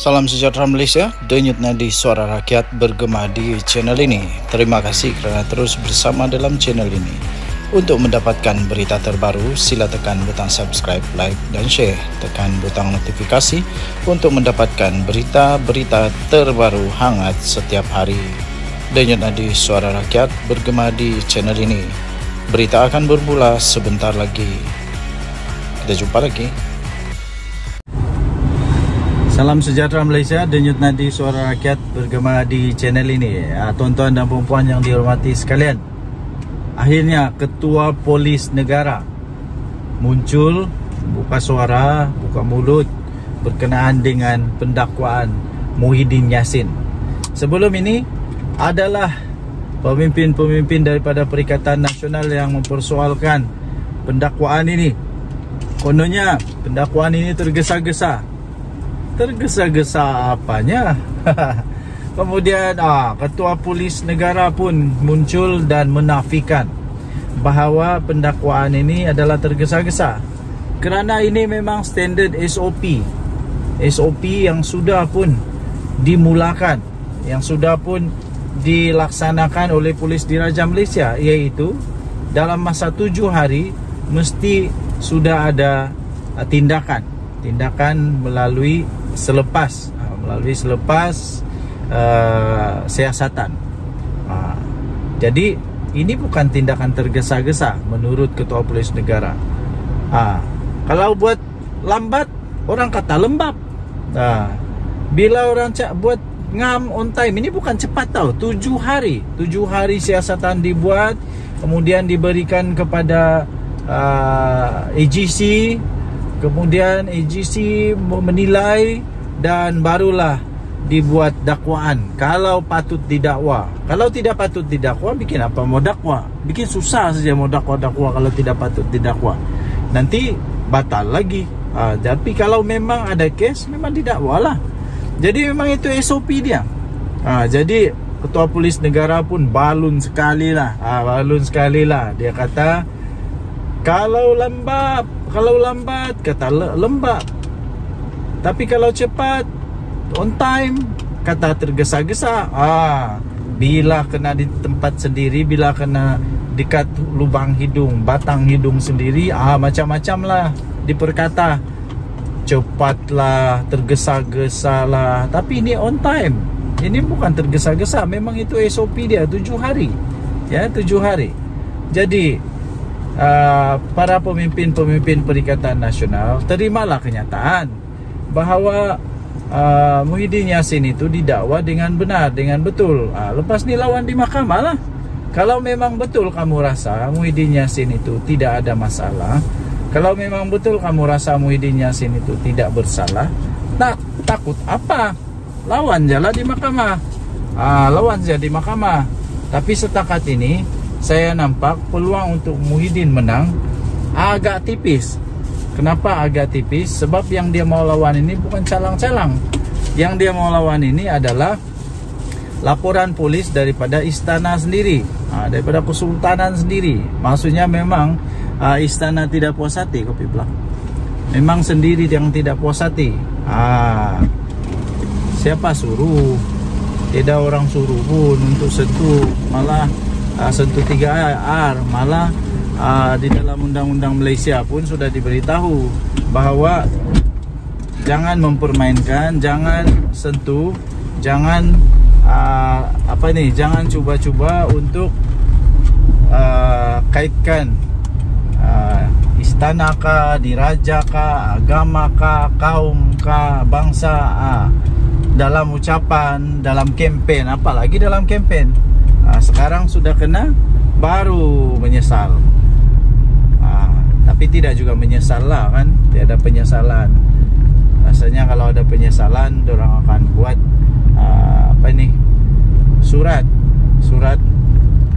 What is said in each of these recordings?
Salam sejahtera Malaysia, denyut nadi suara rakyat bergema di channel ini. Terima kasih kerana terus bersama dalam channel ini. Untuk mendapatkan berita terbaru, sila tekan butang subscribe, like dan share. Tekan butang notifikasi untuk mendapatkan berita-berita terbaru hangat setiap hari. Denyut nadi suara rakyat bergema di channel ini. Berita akan bermula sebentar lagi. Kita jumpa lagi. Salam sejahtera Malaysia, denyut nadi suara rakyat bergema di channel ini. Tuan-tuan dan puan-puan yang dihormati sekalian, akhirnya Ketua Polis Negara muncul, buka suara, buka mulut berkenaan dengan pendakwaan Muhyiddin Yassin. Sebelum ini adalah pemimpin-pemimpin daripada Perikatan Nasional yang mempersoalkan pendakwaan ini. Kononnya pendakwaan ini tergesa-gesa. Tergesa-gesa apanya? Kemudian Ketua Polis Negara pun muncul dan menafikan bahawa pendakwaan ini adalah tergesa-gesa, kerana ini memang standard SOP yang sudah pun dimulakan, yang sudah pun dilaksanakan oleh Polis Diraja Malaysia, iaitu dalam masa 7 hari mesti sudah ada tindakan melalui selepas siasatan. Jadi ini bukan tindakan tergesa-gesa menurut Ketua Polis Negara. Kalau buat lambat, orang kata lembab. Bila orang buat ngam on time, ini bukan cepat tau. 7 hari siasatan dibuat, kemudian diberikan kepada AGC. Kemudian AGC menilai dan barulah dibuat dakwaan. Kalau patut didakwa. Kalau tidak patut didakwa, bikin apa mau dakwa? Bikin susah saja mau dakwa kalau tidak patut didakwa. Nanti batal lagi. Tapi kalau memang ada kes, memang didakwalah. Jadi memang itu SOP dia. Jadi Ketua Polis Negara pun balun sekali lah. Dia kata kalau lambat kata lembab, tapi kalau cepat on time kata tergesa-gesa. Bila kena di tempat sendiri, bila kena dekat lubang hidung, batang hidung sendiri, macam-macam lah diperkata. Cepatlah, tergesa-gesa lah. Tapi ini on time. Ini bukan tergesa-gesa, memang itu SOP dia 7 hari. Ya, 7 hari. Jadi para pemimpin-pemimpin Perikatan Nasional terimalah kenyataan bahawa Muhyiddin Yassin itu didakwa dengan benar, dengan betul. Lepas ni lawan di mahkamah lah. Kalau memang betul kamu rasa Muhyiddin Yassin itu tidak ada masalah, kalau memang betul kamu rasa Muhyiddin Yassin itu tidak bersalah, takut apa? Lawan jalan di mahkamah. Lawan saja di mahkamah. Tapi setakat ini saya nampak peluang untuk Muhyiddin menang agak tipis. Kenapa agak tipis? Sebab yang dia mau lawan ini bukan calang-calang. Yang dia mau lawan ini adalah laporan polis daripada istana sendiri, daripada kesultanan sendiri. Maksudnya memang istana tidak puas hati, kopi belak. Memang sendiri yang tidak puas hati. Siapa suruh? Tidak orang suruh pun untuk sentuh, malah sentuh 3R, malah di dalam undang-undang Malaysia pun sudah diberitahu bahawa jangan mempermainkan, jangan sentuh, jangan jangan cuba-cuba untuk kaitkan istana kah, diraja kah, agama kah, kaum kah, bangsa dalam ucapan, dalam kempen, apalagi dalam kempen. Sekarang sudah kena, baru menyesal. Tapi tidak juga menyesal lah kan. Tidak ada penyesalan. Rasanya kalau ada penyesalan, orang akan buat surat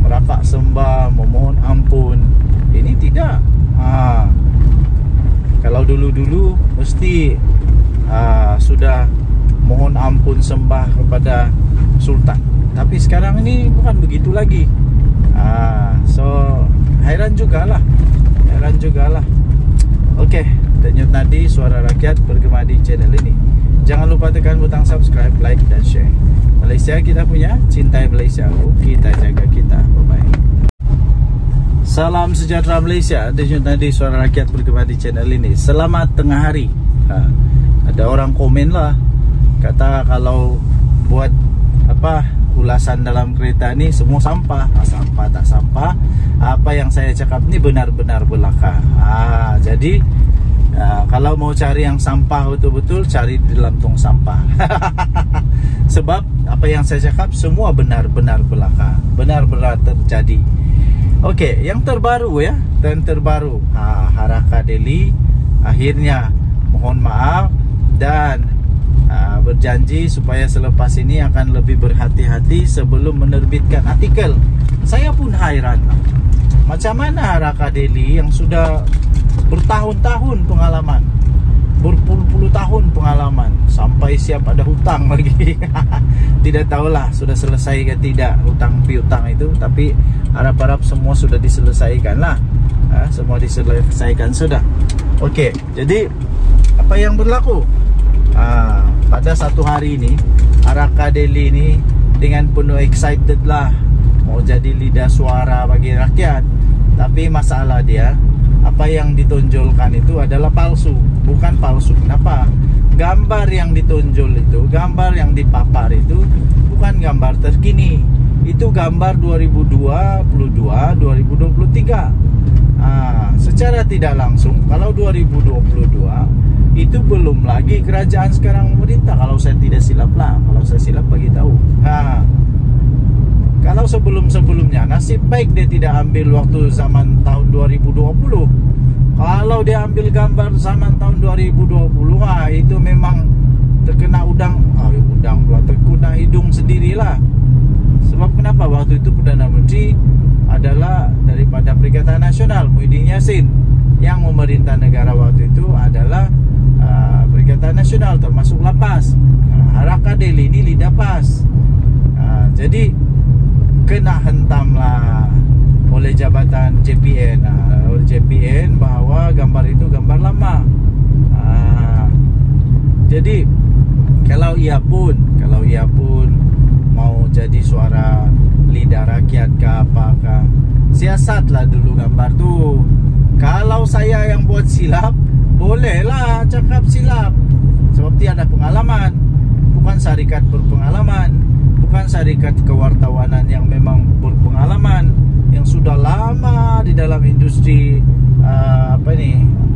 merakak sembah, memohon ampun. Ini tidak. Kalau dulu-dulu mesti sudah mohon ampun sembah kepada sultan. Tapi sekarang ini bukan begitu lagi. So heran jugalah. Okey, denyut nadi suara rakyat bergema di channel ini. Jangan lupa tekan butang subscribe, like dan share. Malaysia kita punya, cintai Malaysia, kita jaga kita. Bye-bye. Salam sejahtera Malaysia. Denyut nadi suara rakyat bergema di channel ini. Selamat tengah hari. Ada orang komen lah, kata kalau buat apa ulasan dalam kereta ni semua sampah. Sampah tak sampah, apa yang saya cakap ni benar-benar belaka. Jadi kalau mau cari yang sampah betul-betul, cari di dalam tong sampah. Sebab apa yang saya cakap semua benar-benar belaka, benar-benar terjadi. Okey, yang terbaru ya, terbaru Harakah Daily akhirnya mohon maaf dan berjanji supaya selepas ini akan lebih berhati-hati sebelum menerbitkan artikel. Saya pun hairan, macam mana Harakah Daily yang sudah bertahun-tahun pengalaman, berpuluh-puluh tahun pengalaman, sampai siap ada hutang lagi. Tidak tahulah sudah selesai ke tidak hutang piutang itu, tapi harap-harap semua sudah diselesaikan lah. Semua diselesaikan sudah. Okey, jadi apa yang berlaku? Pada satu hari ini Harakah Daily ini dengan penuh excited lah mau jadi lidah suara bagi rakyat. Tapi masalah dia, apa yang ditonjolkan itu adalah palsu. Bukan palsu, kenapa? Gambar yang ditonjol itu, gambar yang dipapar itu bukan gambar terkini. Itu gambar 2022, 2023. Secara tidak langsung, kalau 2022 itu belum lagi kerajaan sekarang memerintah, kalau saya tidak silap lah. Kalau saya silap bagi tahu. Kalau sebelum-sebelumnya, nasib baik dia tidak ambil waktu zaman tahun 2020. Kalau dia ambil gambar zaman tahun 2020, itu memang terkena udang. Terkena hidung sendirilah. Sebab kenapa? Waktu itu Perdana Menteri adalah daripada Perikatan Nasional, Muhyiddin Yassin. Yang memerintah negara waktu itu adalah Perikatan Nasional, termasuk Lapas. Harakah Daily ini lidah PAS. Jadi kena hentamlah oleh jabatan JPN, bahawa gambar itu gambar lama. Jadi kalau ia pun mau jadi suara lidah rakyat ke apakah, siasatlah dulu gambar tu. Kalau saya yang buat silap, bolehlah cakap silap, sebab tiada pengalaman. Bukan syarikat berpengalaman, bukan syarikat kewartawanan yang memang berpengalaman, yang sudah lama di dalam industri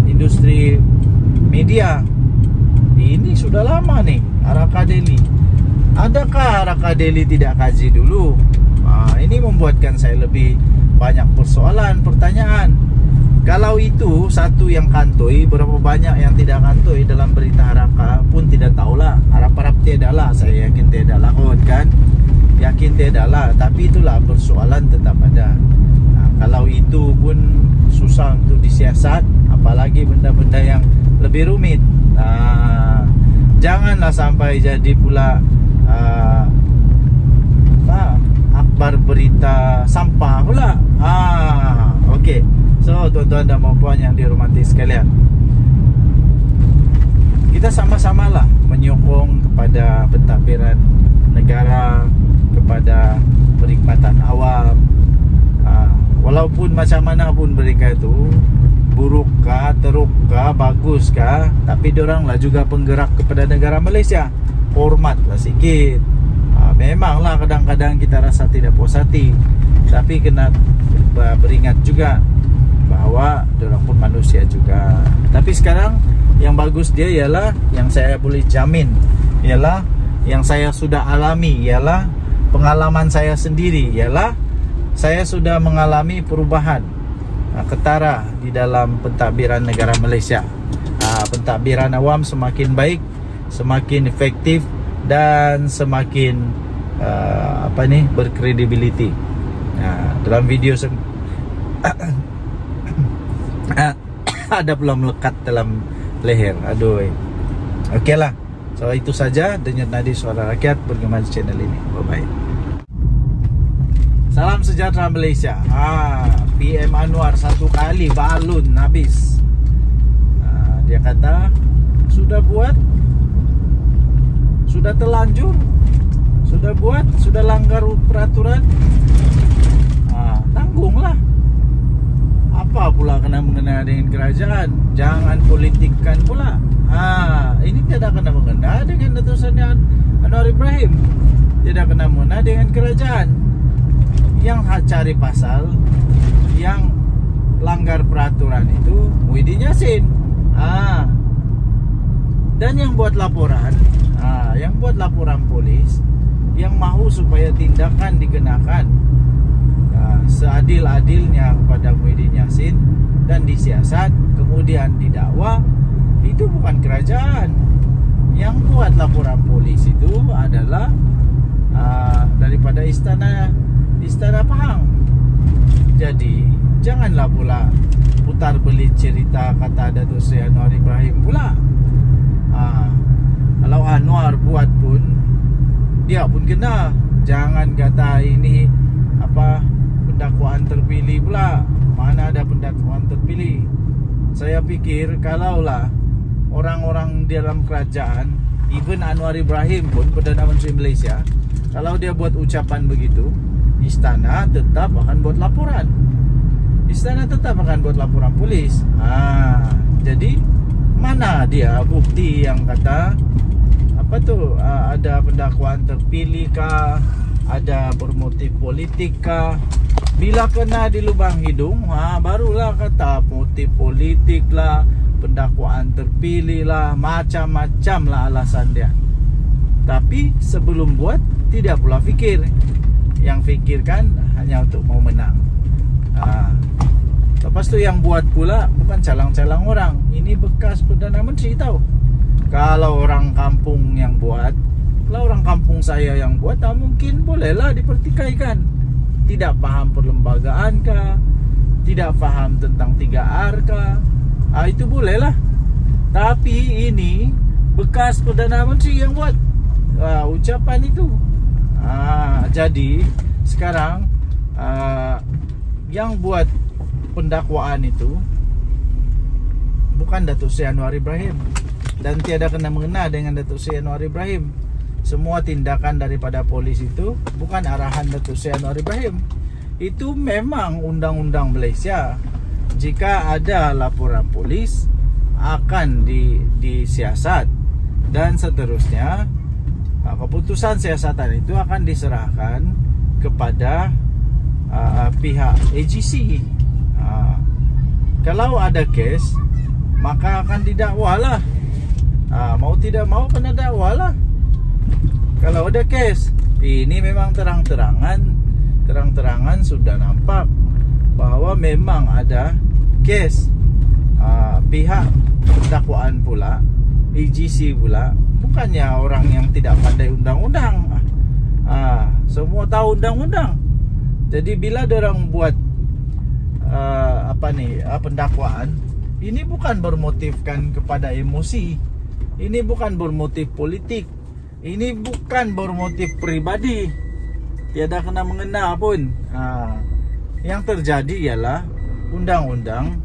industri media. Ini sudah lama nih Harakah Daily. Adakah Harakah Daily tidak kaji dulu? Ini membuatkan saya lebih banyak persoalan, pertanyaan. Kalau itu satu yang kantoi, berapa banyak yang tidak kantoi dalam berita Harakah pun tidak tahulah. Harap-harap tiada lah, saya yakin tiada lah kan. Yakin tiada lah, tapi itulah persoalan tetap ada. Kalau itu pun susah untuk disiasat, apalagi benda-benda yang lebih rumit. Janganlah sampai jadi pula akbar berita sampah pula. Okey. So tuan-tuan dan puan-puan yang dihormati sekalian, kita sama-samalah menyokong kepada pentadbiran negara, kepada perkhidmatan awam. Walaupun macam mana pun mereka itu, burukkah, terukkah, baguskah, tapi dioranglah juga penggerak kepada negara Malaysia. Hormatlah sikit. Memanglah kadang-kadang kita rasa tidak puas hati, tapi kena beringat juga bahawa diorang pun manusia juga. Tapi sekarang yang bagus dia ialah, yang saya boleh jamin ialah, yang saya sudah alami ialah, pengalaman saya sendiri ialah, saya sudah mengalami perubahan ketara di dalam pentadbiran negara Malaysia. Pentadbiran awam semakin baik, semakin efektif dan semakin berkredibiliti. Dalam video ada pula melekat dalam leher. Aduh. Okeylah. So itu saja denyut nadi suara rakyat bergema di channel ini. Bye bye. Salam sejahtera Malaysia. PM Anwar satu kali balun habis. Dia kata sudah buat sudah terlanjur, sudah buat, sudah langgar peraturan, tanggunglah. Apa pula kena mengena dengan kerajaan? Jangan politikkan pula. Ini tidak kena mengena dengan letusannya Anwar Ibrahim, tidak kena mengena dengan kerajaan. Yang cari pasal, yang langgar peraturan itu Muhyiddin Yassin. Dan yang buat laporan, polis, yang mahu supaya tindakan dikenakan seadil-adilnya kepada Muhyiddin Yassin dan disiasat kemudian didakwa, itu bukan kerajaan. Yang buat laporan polis itu adalah daripada istana Pahang. Jadi janganlah pula putar belit cerita kata Datuk Seri Anwar Ibrahim pula. Kalau Anwar buat pun, dia pun kena. Jangan kata ini pendakwaan terpilih pula. Mana ada pendakwaan terpilih? Saya pikir kalaulah orang-orang dalam kerajaan, even Anwar Ibrahim pun, Perdana Menteri Malaysia, kalau dia buat ucapan begitu, istana tetap akan buat laporan. Istana tetap akan buat laporan polis. Jadi mana dia bukti yang kata ada pendakwaan terpilih kah, ada bermotif politik kah? Bila kena di lubang hidung, barulah kata motif politik lah, pendakwaan terpilih lah, macam-macam lah alasan dia. Tapi sebelum buat, tidak pula fikir. Yang fikirkan hanya untuk mau menang. Lepas tu yang buat pula bukan calang-calang orang. Ini bekas Perdana Menteri tahu. Kalau orang kampung yang buat, kalau orang kampung saya yang buat, mungkin bolehlah dipertikaikan. Tidak paham perlembagaan kah, tidak paham tentang 3R kah, itu bolehlah. Tapi ini bekas Perdana Menteri yang buat ucapan itu. Jadi sekarang yang buat pendakwaan itu bukan Datuk Seri Anwar Ibrahim, dan tiada kena mengena dengan Datuk Seri Anwar Ibrahim. Semua tindakan daripada polis itu bukan arahan Datuk Seri Anwar Ibrahim. Itu memang undang-undang Malaysia. Jika ada laporan polis, akan disiasat, dan seterusnya keputusan siasatan itu akan diserahkan kepada pihak AGC. Kalau ada kes, maka akan didakwalah. Mau tidak mau kena dakwalah. Kalau ada kes, ini memang terang-terangan sudah nampak bahwa memang ada kes. Pihak pendakwaan pula, AGC pula, bukannya orang yang tidak pandai undang-undang. Semua tahu undang-undang. Jadi bila orang buat pendakwaan, ini bukan bermotifkan kepada emosi, ini bukan bermotif politik, ini bukan bermotif pribadi, tiada kena mengena pun. Yang terjadi ialah undang-undang,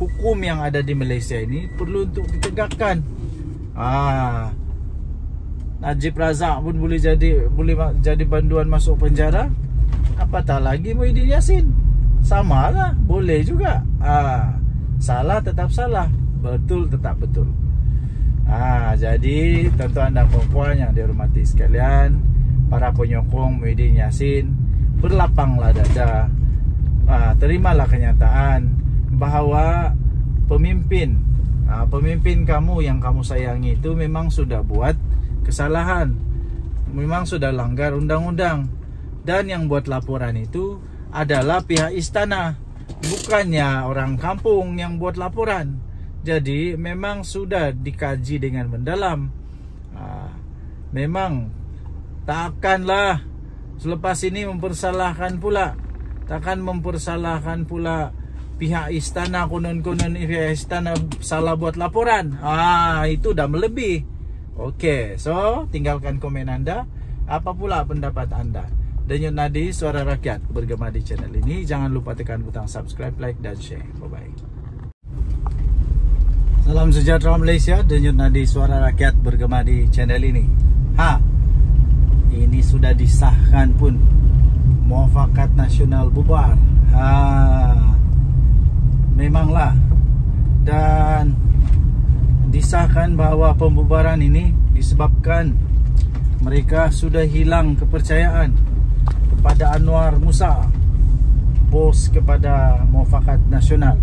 hukum yang ada di Malaysia ini perlu untuk ditegakkan. Najib Razak pun boleh jadi banduan masuk penjara, apatah lagi Muhyiddin Yassin. Samalah, boleh juga. Salah tetap salah, betul tetap betul. Jadi tuan-tuan dan puan yang dihormati sekalian, para penyokong Muhyiddin Yassin, berlapanglah dada. Terimalah kenyataan bahawa pemimpin kamu yang kamu sayangi itu memang sudah buat kesalahan, memang sudah langgar undang-undang, dan yang buat laporan itu adalah pihak istana, bukannya orang kampung yang buat laporan. Jadi memang sudah dikaji dengan mendalam. Memang takkanlah selepas ini mempersalahkan pula, takkan mempersalahkan pula pihak istana, konon-konon pihak istana salah buat laporan. Itu dah melebih. Okey, so tinggalkan komen anda. Apa pula pendapat anda? Denyut Nadi Suara Rakyat bergema di channel ini. Jangan lupa tekan butang subscribe, like dan share. Bye-bye. Salam sejahtera Malaysia. Denyut Nadi Suara Rakyat bergema di channel ini. Ini sudah disahkan pun, Muafakat Nasional bubar. Memanglah. Dan disahkan bahwa pembubaran ini disebabkan mereka sudah hilang kepercayaan kepada Anwar Musa, bos kepada Muafakat Nasional.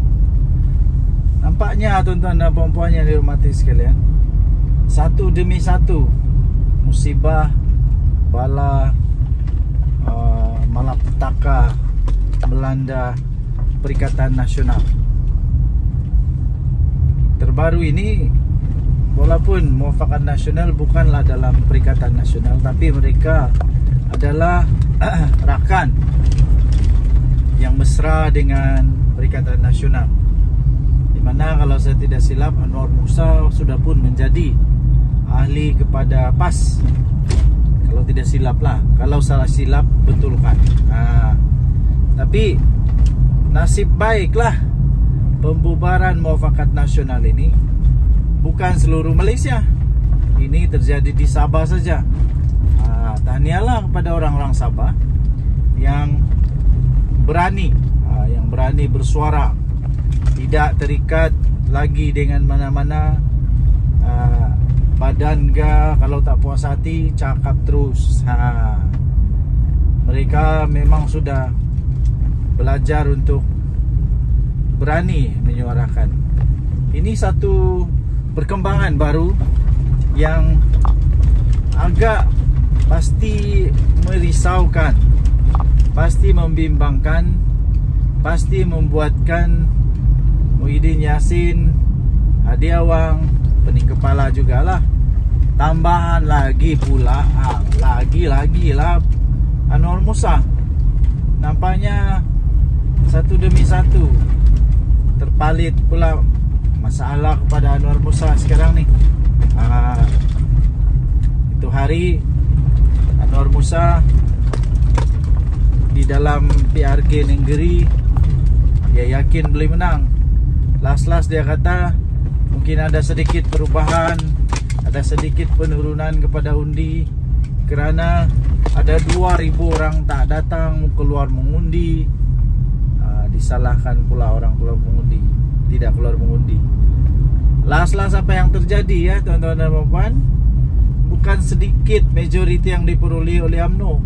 Nampaknya tuan-tuan dan puan-puan yang dihormati sekalian, satu demi satu musibah, bala, malapetaka melanda Perikatan Nasional. Terbaru ini, walaupun Muafakat Nasional bukanlah dalam Perikatan Nasional, tapi mereka adalah rakan yang mesra dengan Perikatan Nasional, di mana kalau saya tidak silap Anwar Musa sudah pun menjadi ahli kepada PAS. Kalau tidak silap lah, kalau salah silap betulkan. Tapi nasib baiklah pembubaran Muafakat Nasional ini bukan seluruh Malaysia. Ini terjadi di Sabah saja. Tahniahlah kepada orang-orang Sabah yang berani, bersuara, tidak terikat lagi dengan mana-mana badan ke. Kalau tak puas hati, cakap terus. Mereka memang sudah belajar untuk berani menyuarakan. Ini satu perkembangan baru yang agak pasti merisaukan, pasti membimbangkan, pasti membuatkan Muhyiddin Yassin, Hadi Awang, pening kepala jugalah. Tambahan lagi pula, lagi lah Anwar Musa. Nampaknya satu demi satu terpalit pula masalah kepada Anwar Musa sekarang ni. Itu hari Anwar Musa di dalam PRK Nenggeri, dia yakin boleh menang. Last dia kata mungkin ada sedikit perubahan, ada sedikit penurunan kepada undi, kerana ada 2,000 orang tak datang keluar mengundi. Disalahkan pula orang keluar mengundi, tidak keluar mengundi. Last apa yang terjadi ya tuan-tuan dan puan-puan, bukan sedikit majoriti yang diperoleh oleh UMNO,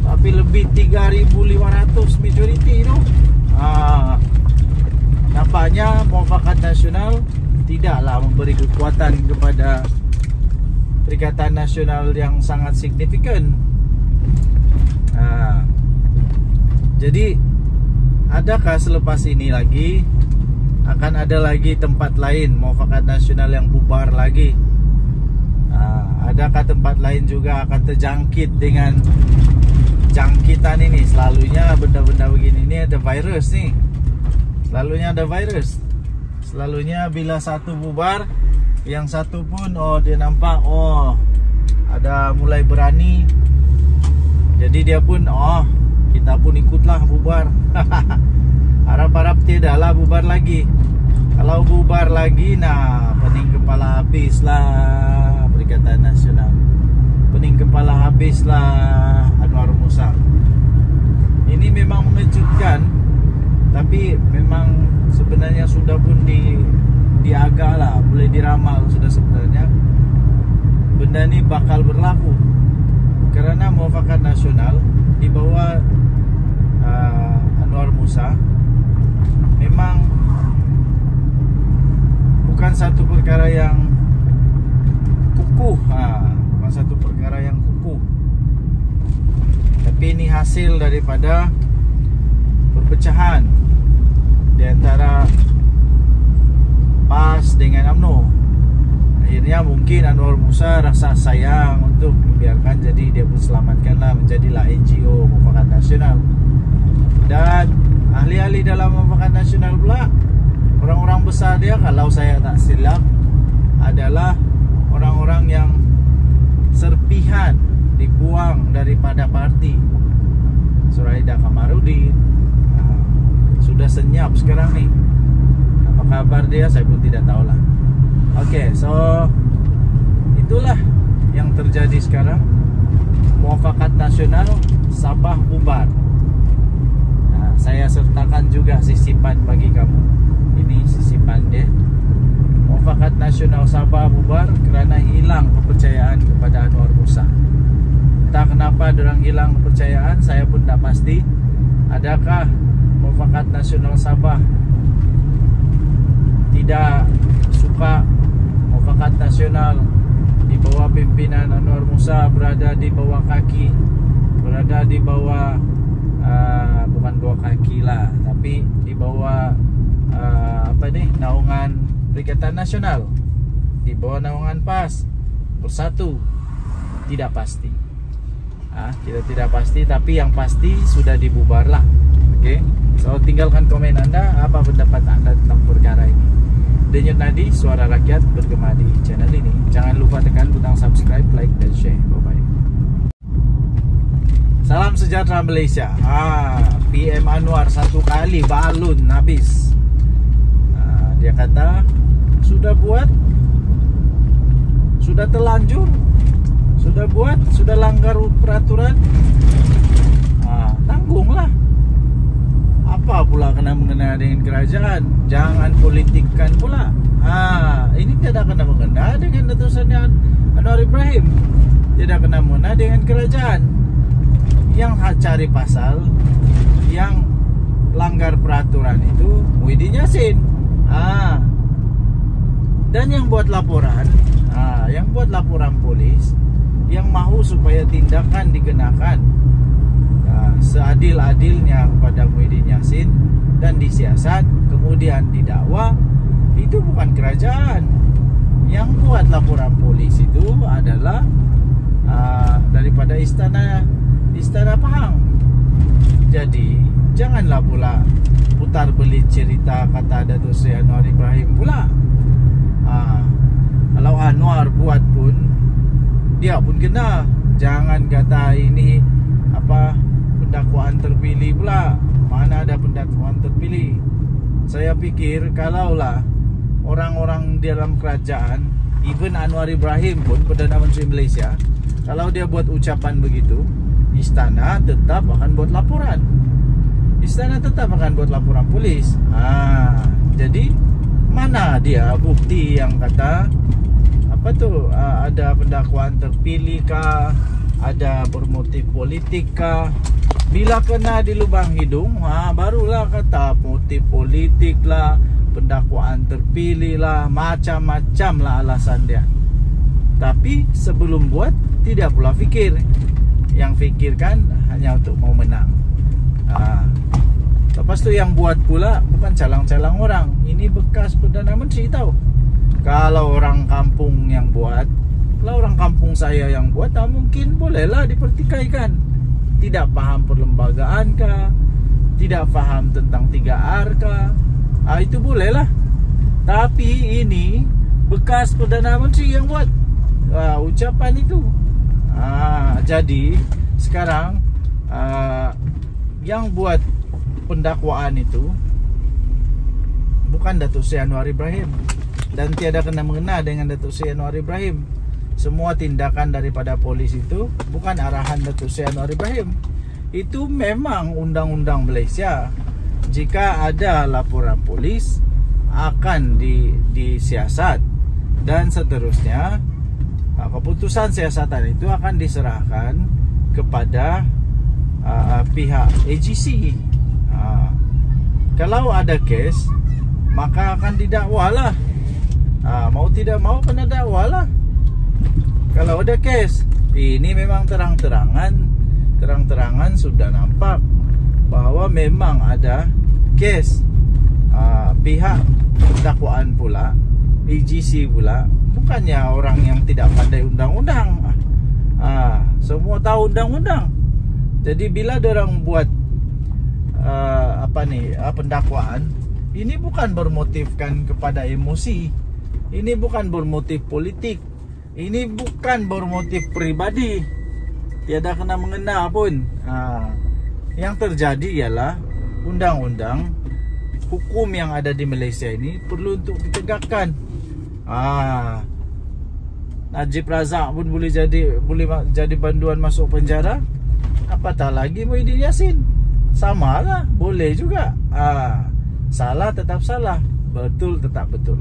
tapi lebih 3,500 majoriti itu. Nampaknya Muafakat Nasional tidaklah memberi kekuatan kepada Perikatan Nasional yang sangat signifikan. Jadi adakah selepas ini lagi akan ada lagi tempat lain Muafakat Nasional yang bubar lagi? Adakah tempat lain juga akan terjangkit dengan jangkitan ini? Selalunya benda-benda begini ni ada virus ni. Selalunya ada virus. Selalunya bila satu bubar, yang satu pun dia nampak ada mulai berani. Jadi dia pun kita pun ikutlah bubar. Harap-harap tidaklah bubar lagi. Kalau bubar lagi, pening kepala habislah Perikatan Nasional. Pening kepala habislah Anwar Musa. Ini memang mengejutkan, tapi memang sebenarnya sudah pun diagak lah, boleh diramal sudah sebenarnya benda ni bakal berlaku. Kerana Muafakat Nasional di bawah Anwar Musa memang bukan satu perkara yang kukuh, bukan satu perkara yang kukuh, tapi ini hasil daripada perpecahan di antara PAS dengan UMNO. Akhirnya mungkin Anwar Musa rasa sayang untuk membiarkan, jadi dia pun selamatkanlah, menjadilah NGO Muafakat Nasional. Dan ahli-ahli dalam Muafakat Nasional pula, orang-orang besar dia, kalau saya tak silap, adalah orang-orang yang serpihan dibuang daripada parti. Suraida Kamarudin sudah senyap sekarang ni. Apa kabar dia saya pun tidak tahulah. Okey, so itulah yang terjadi sekarang, Muafakat Nasional Sabah bubar. Nah, saya sertakan juga sisipan bagi kamu. Ini sisipan dia. Muafakat Nasional Sabah bubar kerana hilang kepercayaan kepada Anwar Musa. Entah kenapa dorang hilang kepercayaan, saya pun tak pasti. Adakah Muafakat Nasional Sabah tidak suka Muafakat Nasional di bawah pimpinan Anwar Musa berada di bawah kaki, berada di bawah bukan bawah kaki lah, tapi di bawah naungan Perikatan Nasional, di bawah naungan PAS Bersatu? Tidak pasti. Tidak pasti, tapi yang pasti sudah dibubar lah. Oke, so tinggalkan komen Anda, apa pendapat Anda tentang perkara ini. Denyut Nadi, suara rakyat bergema di channel ini. Jangan lupa tekan butang subscribe, like, dan share. Bye-bye. Salam sejahtera Malaysia. PM Anwar satu kali balun habis. Dia kata sudah buat, sudah terlanjur, sudah buat, sudah langgar peraturan, tanggunglah. Apa pula kena mengena dengan kerajaan? Jangan politikkan pula. Ini tidak kena mengena dengan Datuk Seri Anwar Ibrahim, tidak kena mengena dengan kerajaan. Yang cari pasal, yang langgar peraturan itu Muhyiddin Yassin. Dan yang buat laporan, yang buat laporan polis, yang mahu supaya tindakan dikenakan seadil-adilnya kepada Muhyiddin Yassin dan disiasat kemudian didakwa, itu bukan kerajaan. Yang buat laporan polis itu adalah daripada istana Pahang. Jadi janganlah pula putar belit cerita kata Datuk Seri Anwar Ibrahim pula. Kalau Anwar buat pun, dia pun kena. Jangan kata ini pendakwaan terpilih pula. Mana ada pendakwaan terpilih? Saya pikir kalaulah orang-orang di dalam kerajaan, even Anwar Ibrahim pun, Perdana Menteri Malaysia, kalau dia buat ucapan begitu, istana tetap akan buat laporan. Istana tetap akan buat laporan polis. Jadi mana dia bukti yang kata ada pendakwaan terpilih kah, ada bermotif politik kah? Bila kena di lubang hidung, barulah kata motif politik lah, pendakwaan terpilih lah, macam-macam lah alasan dia. Tapi sebelum buat, tidak pula fikir. Yang fikirkan hanya untuk mau menang. Lepas tu yang buat pula bukan calang-calang orang. Ini bekas Perdana Menteri tahu. Kalau orang kampung yang buat, kalau orang kampung saya yang buat, mungkin bolehlah dipertikaikan. Tidak faham perlembagaan kah, tidak faham tentang 3R kah, itu bolehlah. Tapi ini bekas Perdana Menteri yang buat ucapan itu. Jadi sekarang yang buat pendakwaan itu bukan Datuk Seri Anwar Ibrahim, dan tiada kena mengena dengan Datuk Seri Anwar Ibrahim. Semua tindakan daripada polis itu bukan arahan Datuk Seri Anwar Ibrahim. Itu memang undang-undang Malaysia. Jika ada laporan polis, akan disiasat, dan seterusnya. Keputusan siasatan itu akan diserahkan kepada pihak AGC. Kalau ada kes, maka akan didakwalah. Mau tidak mau kena dakwalah. Kalau ada kes, ini memang terang-terangan sudah nampak bahwa memang ada kes. Pihak dakwaan pula, AGC pula, bukannya orang yang tidak pandai undang-undang. Semua tahu undang-undang. Jadi bila dorang buat pendakwaan, ini bukan bermotifkan kepada emosi, ini bukan bermotif politik, ini bukan bermotif pribadi, tiada kena mengena pun. Yang terjadi ialah undang-undang, hukum yang ada di Malaysia ini perlu untuk ditegakkan. Najib Razak pun boleh jadi banduan masuk penjara, apatah lagi Muhyiddin Yassin. Sama lah, boleh juga. Salah tetap salah, betul tetap betul.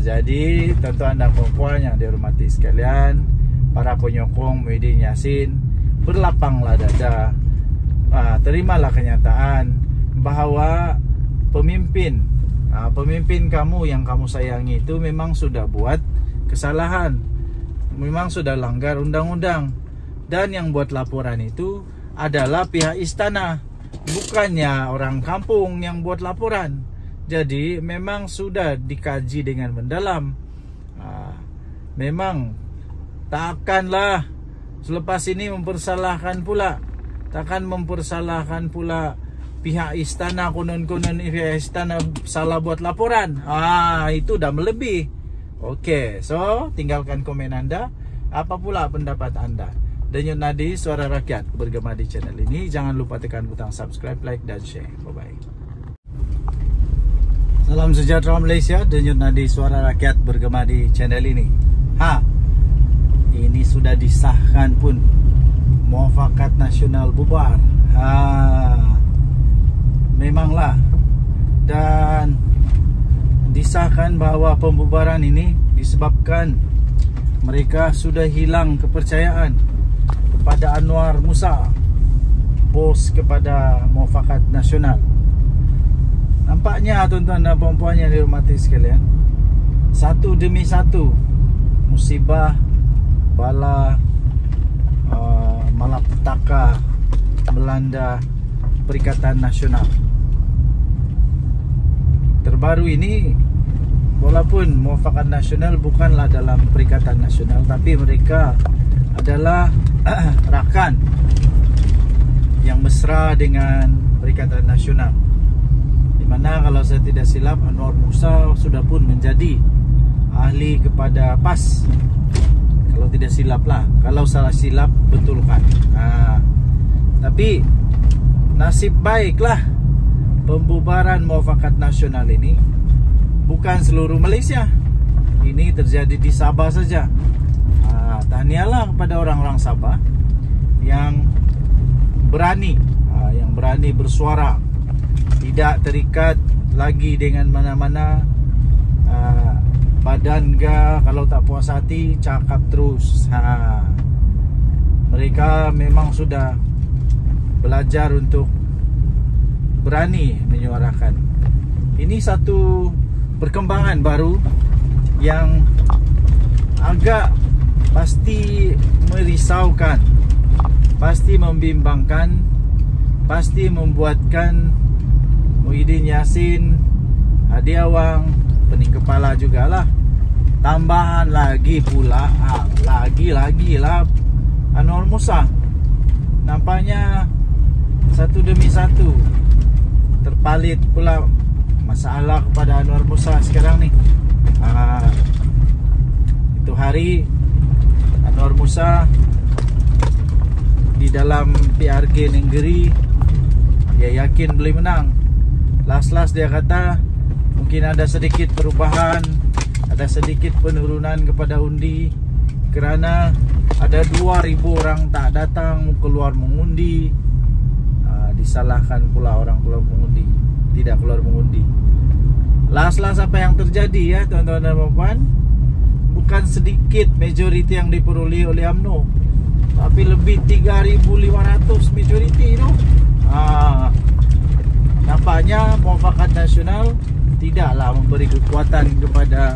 Jadi tuan-tuan dan puan-puan yang dihormati sekalian, para penyokong Muhyiddin Yassin, berlapanglah dada, terimalah kenyataan bahawa pemimpin kamu yang kamu sayangi itu memang sudah buat kesalahan, memang sudah langgar undang-undang, dan yang buat laporan itu adalah pihak istana, bukannya orang kampung yang buat laporan. Jadi memang sudah dikaji dengan mendalam. Memang takkanlah selepas ini mempersalahkan pula, takkan mempersalahkan pula pihak istana, konon-konon pihak istana salah buat laporan. Itu dah melebih. Oke, so tinggalkan komen anda. Apa pula pendapat anda? Denyut Nadi, Suara Rakyat bergema di channel ini. Jangan lupa tekan butang subscribe, like dan share. Bye-bye. Salam sejahtera Malaysia. Denyut Nadi, Suara Rakyat bergema di channel ini. Ini sudah disahkan pun, Muafakat Nasional bubar. Memanglah. Dan disahkan bahawa pembubaran ini disebabkan mereka sudah hilang kepercayaan kepada Anwar Musa, bos kepada Muafakat Nasional. Nampaknya tuan-tuan dan puan-puan yang dihormati sekalian, satu demi satu musibah, bala, malapetaka melanda Perikatan Nasional. Terbaru ini, walaupun Muafakat Nasional bukanlah dalam Perikatan Nasional, tapi mereka adalah rakan yang mesra dengan Perikatan Nasional, di mana kalau saya tidak silap Anwar Musa sudah pun menjadi ahli kepada PAS. Kalau tidak silap lah, kalau salah silap betulkan. Tapi nasib baiklah pembubaran Muafakat Nasional ini bukan seluruh Malaysia. Ini terjadi di Sabah saja. Tahniahlah kepada orang-orang Sabah yang berani bersuara, tidak terikat lagi dengan mana-mana badan ke. Kalau tak puas hati, cakap terus. Mereka memang sudah belajar untuk berani menyuarakan. Ini satu perkembangan baru yang agak pasti merisaukan, pasti membimbangkan, pasti membuatkan Muhyiddin Yassin, Hadi Awang, pening kepala jugalah. Tambahan lagi pula, lagi lah Anwar Musa. Nampaknya satu demi satu terpalit pula masalah kepada Anwar Musa sekarang ni. Itu hari Anwar Musa di dalam PRG Nenggeri, dia yakin boleh menang. Last dia kata mungkin ada sedikit perubahan, ada sedikit penurunan kepada undi, kerana ada 2,000 orang tak datang keluar mengundi. Disalahkan pula orang keluar mengundi, tidak keluar mengundi. Last apa yang terjadi ya tuan-tuan dan puan, bukan sedikit majoriti yang diperoleh oleh UMNO, tapi lebih 3,500 majoriti itu. Nampaknya Muafakat Nasional tidaklah memberi kekuatan kepada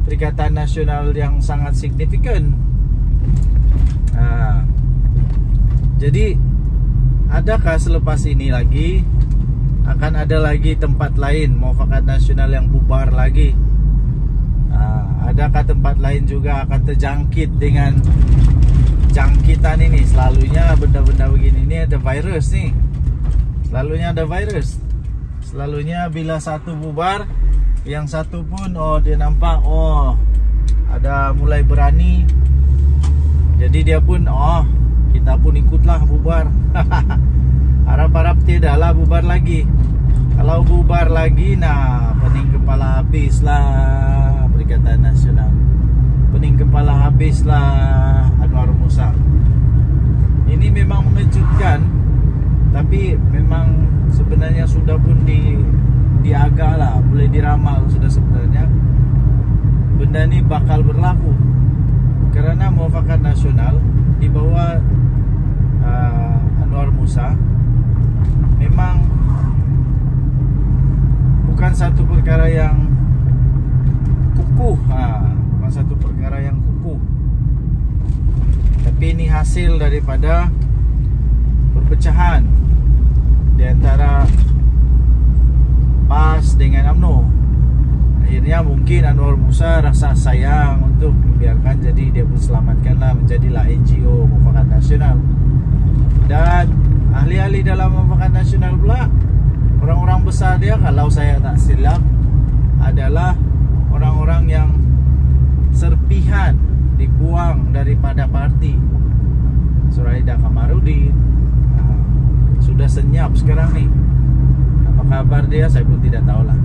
Perikatan Nasional yang sangat signifikan. Jadi adakah selepas ini lagi akan ada lagi tempat lain Muafakat Nasional yang bubar lagi? Adakah tempat lain juga akan terjangkit dengan jangkitan ini? Selalunya benda-benda begini ni ada virus ni. Selalunya ada virus. Selalunya bila satu bubar, yang satu pun dia nampak ada mulai berani. Jadi dia pun kita pun ikutlah bubar. Harap-harap tidaklah bubar lagi. Kalau bubar lagi, pening kepala habislah Perikatan Nasional. pening kepala habislah Anwar Musa. Ini memang mengejutkan, tapi memang sebenarnya sudah pun diagak lah, boleh diramal sudah sebenarnya benda ini bakal berlaku. Karena Muafakat Nasional di bawah Anwar Musa memang bukan satu perkara yang kukuh, bukan satu perkara yang kukuh, tapi ini hasil daripada perpecahan di antara PAS dengan UMNO. Akhirnya mungkin Anwar Musa rasa sayang untuk membiarkan, jadi dia pun selamatkanlah menjadilah NGO Muafakat Nasional. Dan ahli-ahli dalam Muafakat Nasional pula, orang-orang besar dia, kalau saya tak silap, adalah orang-orang yang serpihan dibuang daripada parti. Suraida Kamarudin sudah senyap sekarang nih. Apa kabar dia saya pun tidak tahulah.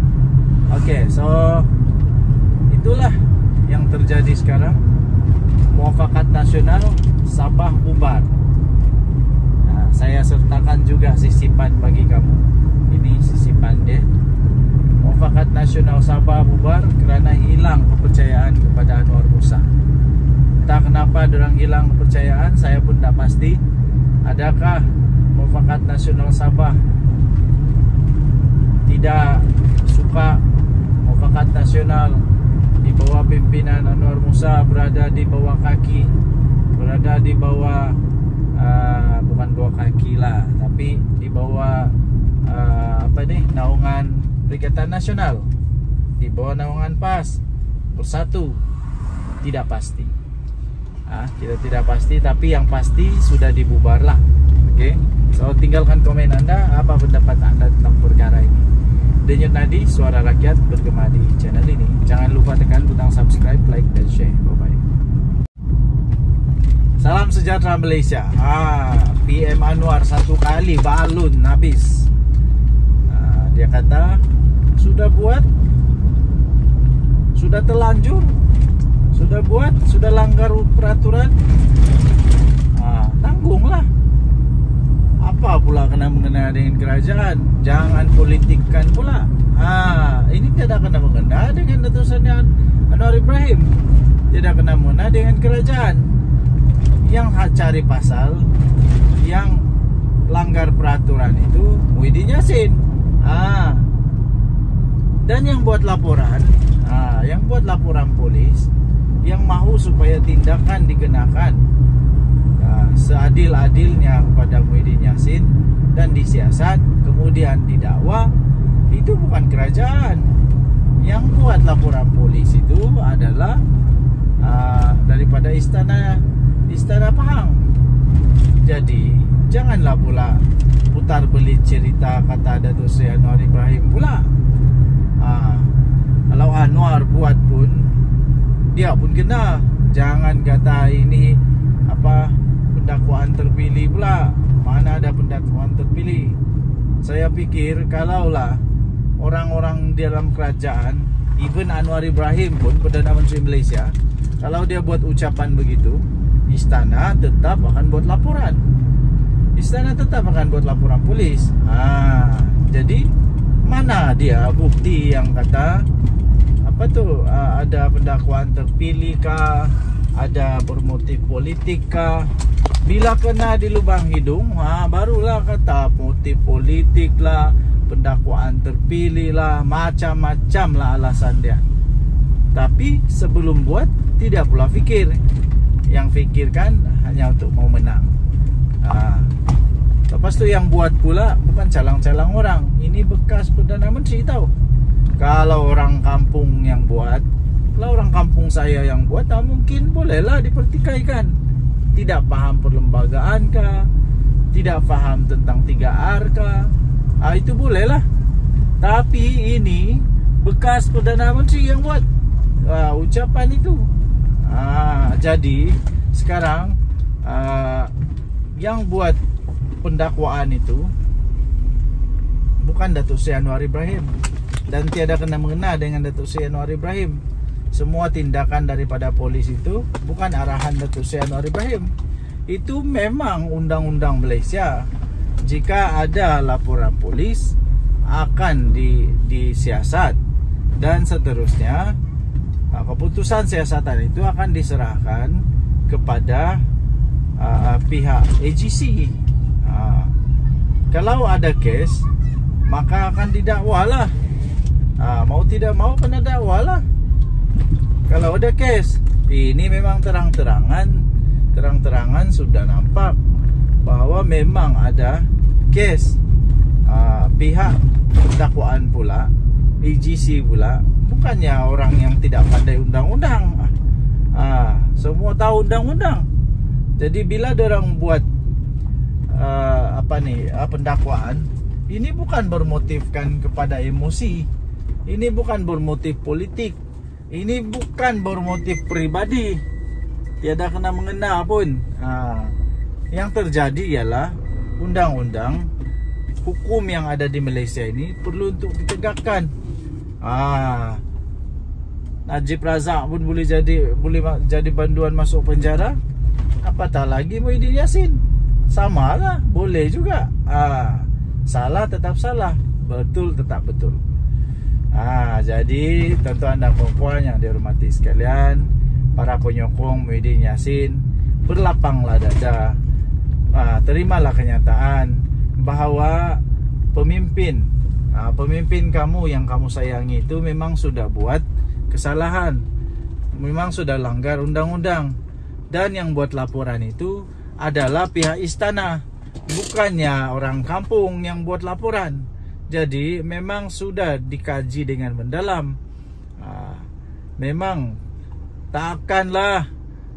Oke, so itulah yang terjadi sekarang. Muafakat Nasional Sabah bubar. Saya sertakan juga sisipan bagi kamu. Ini sisipan dia. Muafakat Nasional Sabah bubar kerana hilang kepercayaan kepada Anwar Musa. Entah kenapa dorang hilang kepercayaan, saya pun tak pasti. Adakah Muafakat Nasional Sabah tidak suka Muafakat Nasional di bawah pimpinan Anwar Musa berada di bawah kaki, berada di bawah bukan bawah kaki lah, tapi di bawah naungan Perikatan Nasional, di bawah naungan PAS Bersatu. Tidak pasti. Kita tidak pasti, tapi yang pasti sudah dibubar lah. Oke, so tinggalkan komen Anda, apa pendapat Anda tentang perkara ini. Denyut Nadi, suara rakyat bergema di channel ini. Jangan lupa tekan butang subscribe, like, dan share. Bye-bye. Salam sejahtera Malaysia. PM Anwar satu kali balun habis. Dia kata sudah buat, sudah terlanjur, sudah buat, sudah langgar peraturan, tanggunglah. Apa pula kena mengena dengan kerajaan? Jangan politikkan pula. Ini tidak kena mengena dengan Datuk Anwar Ibrahim, tidak kena mengena dengan kerajaan. Yang cari pasal, yang langgar peraturan itu Muhyiddin Yassin. Dan yang buat laporan, yang buat laporan polis, yang mahu supaya tindakan dikenakan seadil-adilnya kepada Muhyiddin Yassin dan disiasat kemudian didakwa, itu bukan kerajaan. Yang buat laporan polis itu adalah daripada istana Pahang. Jadi janganlah pula putar belit cerita kata Datuk Seri Anwar Ibrahim pula. Kalau Anwar buat pun, dia pun kena. Jangan kata ini pendakwaan terpilih pula. Mana ada pendakwaan terpilih? Saya pikir kalaulah orang-orang dalam kerajaan, even Anwar Ibrahim pun, Perdana Menteri Malaysia, kalau dia buat ucapan begitu, istana tetap akan buat laporan. Istana tetap akan buat laporan polis. Jadi mana dia bukti yang kata ada pendakwaan terpilih kah, ada bermotif politik kah? Bila kena di lubang hidung, barulah kata motif politik lah, pendakwaan terpilih lah, macam-macam lah alasan dia. Tapi sebelum buat, tidak pula fikir. Yang fikirkan hanya untuk mau menang. Lepas tu yang buat pula bukan calang-calang orang. Ini bekas Perdana Menteri tahu. Kalau orang kampung yang buat, kalau orang kampung saya yang buat, mungkin bolehlah dipertikaikan. Tidak faham perlembagaan kah, tidak faham tentang 3R kah, itu bolehlah. Tapi ini bekas Perdana Menteri yang buat ucapan itu. Jadi sekarang yang buat pendakwaan itu bukan Datuk Seri Anwar Ibrahim, dan tiada kena mengena dengan Datuk Seri Anwar Ibrahim. semua tindakan daripada polis itu bukan arahan Datuk Seri Anwar Ibrahim. Itu memang undang-undang Malaysia. Jika ada laporan polis akan disiasat dan seterusnya. Keputusan siasatan itu akan diserahkan kepada pihak AGC. Kalau ada kes, maka akan didakwalah. Mau tidak mau kena dakwalah. Kalau ada kes, ini memang terang-terangan sudah nampak bahwa memang ada kes. Pihak dakwaan pula, AGC pula, bukannya orang yang tidak pandai undang-undang. Semua tahu undang-undang. Jadi bila dorang buat pendakwaan, ini bukan bermotifkan kepada emosi, ini bukan bermotif politik, ini bukan bermotif pribadi, tiada kena mengena pun. Yang terjadi ialah undang-undang hukum yang ada di Malaysia ini perlu untuk ditegakkan. Najib Razak pun boleh jadi banduan masuk penjara, apatah lagi Muhyiddin Yassin. Sama lah, boleh juga. Salah tetap salah, betul tetap betul. Jadi tuan-tuan dan puan-puan yang dihormati sekalian, para penyokong Muhyiddin Yassin, berlapanglah dada. Terimalah kenyataan bahawa pemimpin kamu yang kamu sayangi itu memang sudah buat kesalahan, memang sudah langgar undang-undang, dan yang buat laporan itu adalah pihak istana, bukannya orang kampung yang buat laporan. Jadi memang sudah dikaji dengan mendalam. Memang takkanlah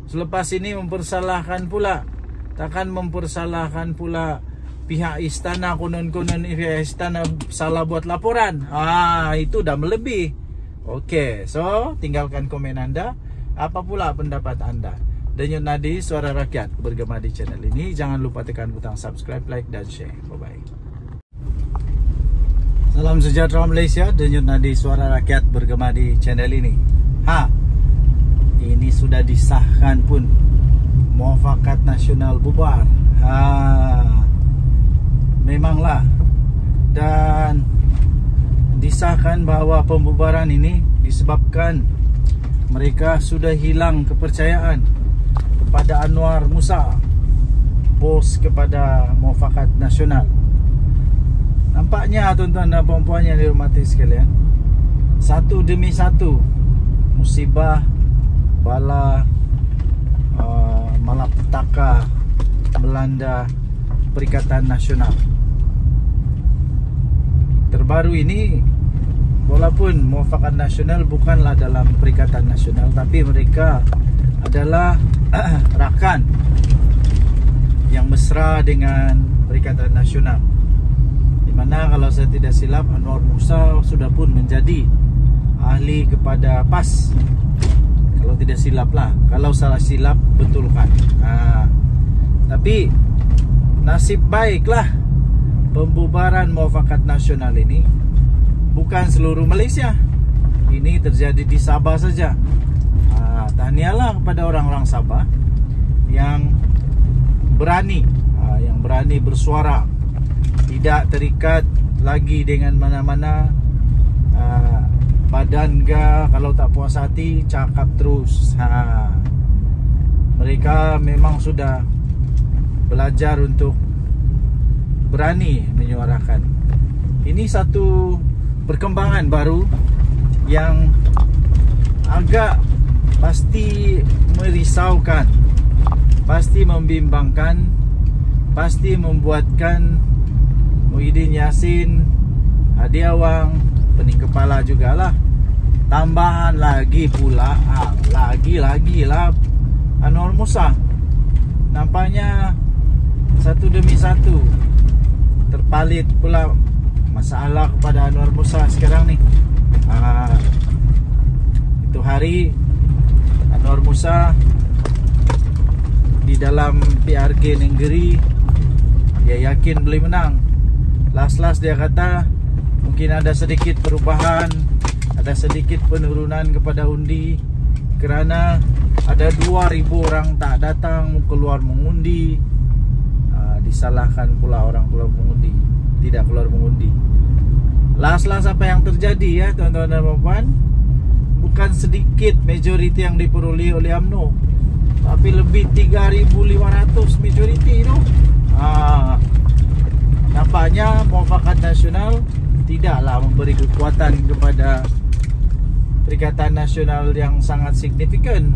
selepas ini mempersalahkan pula, takkan mempersalahkan pula pihak istana, konon-konon pihak istana salah buat laporan. Itu dah melebih. Okey, so tinggalkan komen anda. Apa pula pendapat anda? Denyut Nadi, Suara Rakyat bergema di channel ini. Jangan lupa tekan butang subscribe, like dan share. Bye-bye. Salam sejahtera Malaysia. Denyut Nadi, Suara Rakyat bergema di channel ini. Ini sudah disahkan pun, Muafakat Nasional bubar. Memanglah, dan disahkan bahawa pembubaran ini disebabkan mereka sudah hilang kepercayaan kepada Anwar Musa, bos kepada Muafakat Nasional. Nampaknya tuan-tuan dan puan-puan yang dihormati sekalian, satu demi satu musibah, bala, malapetaka melanda Perikatan Nasional. Terbaru ini, walaupun Muafakat Nasional bukanlah dalam Perikatan Nasional, tapi mereka adalah rakan yang mesra dengan Perikatan Nasional, di mana kalau saya tidak silap Anwar Musa sudah pun menjadi ahli kepada PAS. Kalau tidak silap lah, kalau salah silap betulkan. Tapi nasib baiklah pembubaran Muafakat Nasional ini bukan seluruh Malaysia. Ini terjadi di Sabah saja. Tahniahlah kepada orang-orang Sabah yang berani bersuara, tidak terikat lagi dengan mana-mana badan ke. Kalau tak puas hati, cakap terus. Mereka memang sudah belajar untuk berani menyuarakan. Ini satu perkembangan baru yang agak pasti merisaukan, pasti membimbangkan, pasti membuatkan Muhyiddin Yassin, Hadi Awang, pening kepala jugalah. Tambahan lagi pula, lagi lah Anwar Musa. Nampaknya satu demi satu terpalit pula masalah kepada Anwar Musa sekarang ni. Itu hari Anwar Musa di dalam PRK Nenggeri, dia yakin boleh menang. Last dia kata mungkin ada sedikit perubahan ada sedikit penurunan kepada undi kerana ada 2.000 orang tak datang keluar mengundi. Disalahkan pula orang keluar mengundi, tidak keluar mengundi. Last apa yang terjadi ya tuan-tuan dan puan, bukan sedikit majoriti yang diperoleh oleh UMNO, tapi lebih 3.500 majoriti itu. Nampaknya Muafakat Nasional tidaklah memberi kekuatan kepada Perikatan Nasional yang sangat signifikan.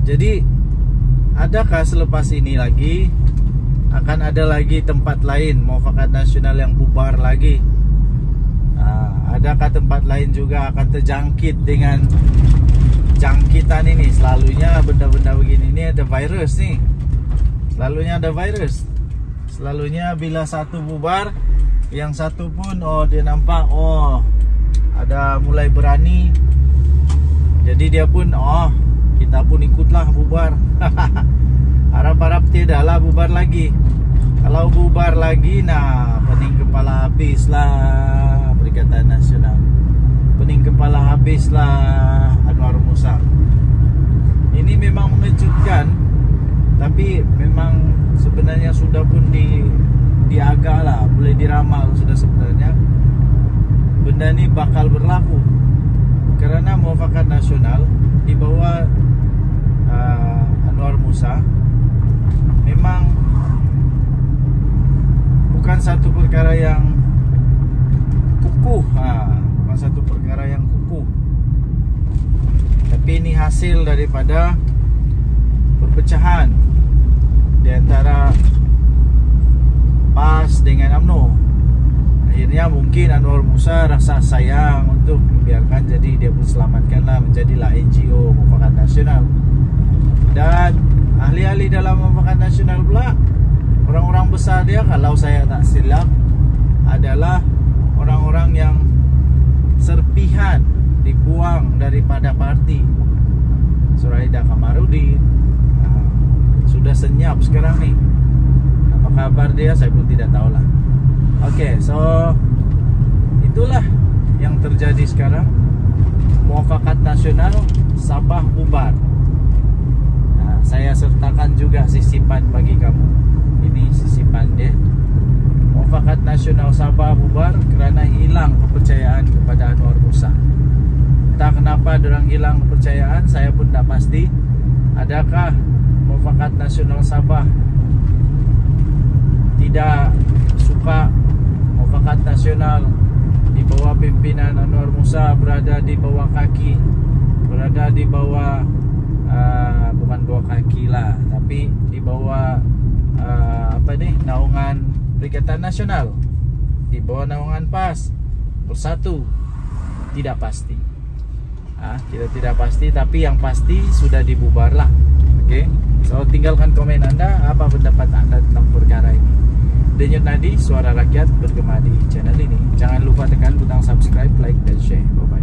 Jadi adakah selepas ini lagi akan ada lagi tempat lain Muafakat Nasional yang bubar lagi? Adakah tempat lain juga akan terjangkit dengan jangkitan ini? Selalunya benda-benda begini ini ada virus nih. Selalunya ada virus. Selalunya bila satu bubar, yang satu pun dia nampak ada mulai berani. Jadi dia pun kita pun ikutlah bubar. Harap-harap tidaklah bubar lagi. Kalau bubar lagi, pening kepala habislah Perikatan Nasional. Pening kepala habislah Anwar Musa. Ini memang mengejutkan, tapi memang sebenarnya sudah pun diagak lah, boleh diramal sudah sebenarnya benda ini bakal berlaku. Kerana Muafakat Nasional di bawah Anwar Musa memang bukan satu perkara yang kukuh, bukan satu perkara yang kukuh, tapi ini hasil daripada perpecahan di antara PAS dengan UMNO. Akhirnya mungkin Anwar Musa rasa sayang untuk membiarkan, jadi dia pun selamatkanlah, menjadilah NGO Muafakat Nasional. Dan ahli-ahli dalam Muafakat Nasional pula, orang-orang besar dia, kalau saya tak silap, adalah orang-orang yang serpihan dibuang daripada parti. Suraida Kamarudin sudah senyap sekarang nih. Apa kabar dia saya pun tidak tahulah. Oke, so itulah yang terjadi sekarang. Muafakat Nasional Sabah bubar. Saya sertakan juga sisipan bagi kamu. Ini sisipan dia. Muafakat Nasional Sabah bubar kerana hilang kepercayaan kepada Anwar Musa. Entah kenapa dorang hilang kepercayaan, saya pun tak pasti. Adakah Muafakat Nasional Sabah tidak suka Muafakat Nasional di bawah pimpinan Anwar Musa berada di bawah kaki, berada di bawah bukan bawah kaki lah, tapi di bawah naungan Perikatan Nasional, di bawah naungan PAS Bersatu? Tidak pasti. Kita tidak pasti, tapi yang pasti sudah dibubarlah. Oke, so tinggalkan komen anda, apa pendapat anda tentang perkara ini. Denyut Nadi, suara rakyat bergema di channel ini. Jangan lupa tekan butang subscribe, like, dan share. Bye bye.